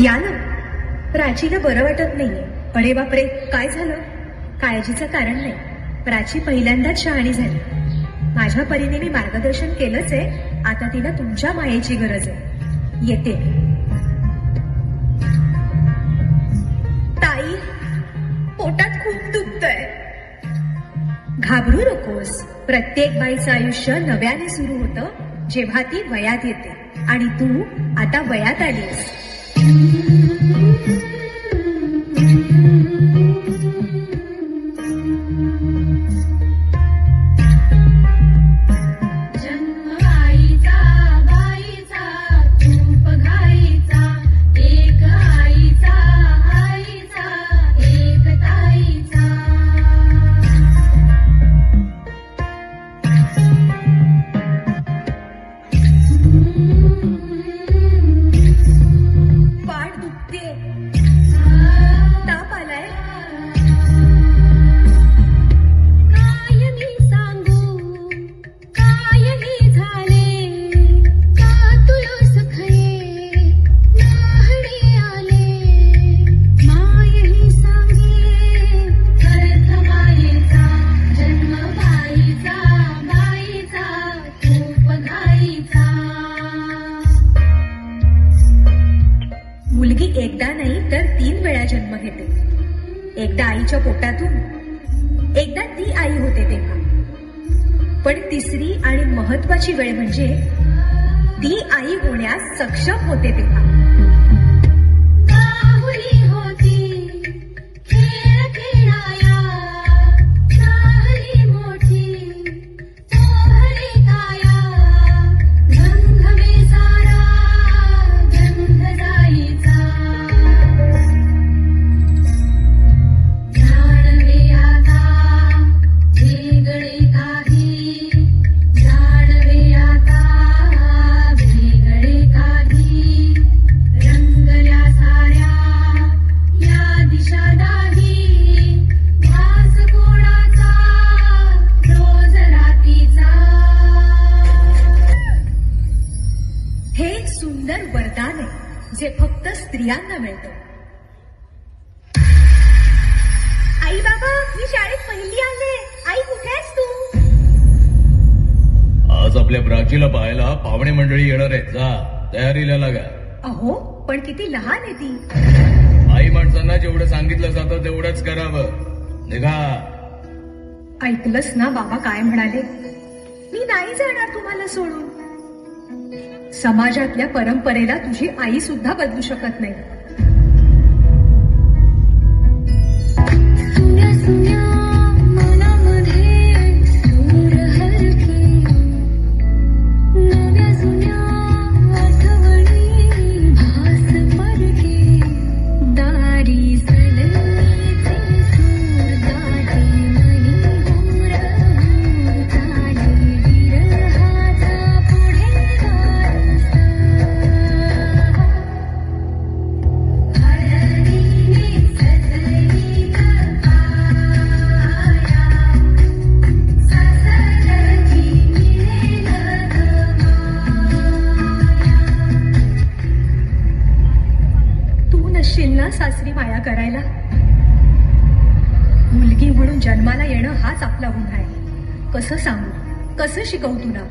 या ना. प्राचीला बरं वाटत नाहीये. अरे बापरे, काय झालं? काळजीचं कारण नाही. प्राची पहिल्यांदाच शहाणी झाली. माझ्या परीने मी मार्गदर्शन केलंच आहे. आता तिला तुमच्या मायेची गरज आहे. येते. ताई, पोटात खूप दुखतंय. घाबरू नकोस. प्रत्येक बाईचं आयुष्य नव्याने सुरू होतं जेव्हा ती वयात येते. आणि तू आता वयात आलीस. मुलगी एकदा नाही तर 3 वेळा जन्म घेते. एकदा आईच्या पोटातून, एकदा ती आई होते तेव्हा. पण तिसरी आणि महत्वाची वेळ म्हणजे ती आई होण्यास सक्षम होते तेव्हा. सुंदर वरदान आहे जे फक्त स्त्रियांना मिळतं. आई बाबा, मी शाळेत पहिली आले. आई, कुठे आहेस तू? आज आपल्या प्राचीला पाहायला पाहुणे मंडळी येणार आहेत. जा, तयारीला लागा. अहो, पण किती लहान आहे ती. आई माणसांना जेवढं सांगितलं जातं तेवढंच करावं. निघा. ऐकलंस ना बाबा काय म्हणाले? मी नाही जाणार तुम्हाला सोडून. समाजातल्या परंपरेला तुझी आई सुद्धा बदलू शकत नाही. ना सासरी माया करायला. मुलगी म्हणून जन्माला येणं हाच आपला गुन्हा आहे. कसं सांगू, कसं शिकवू तुला?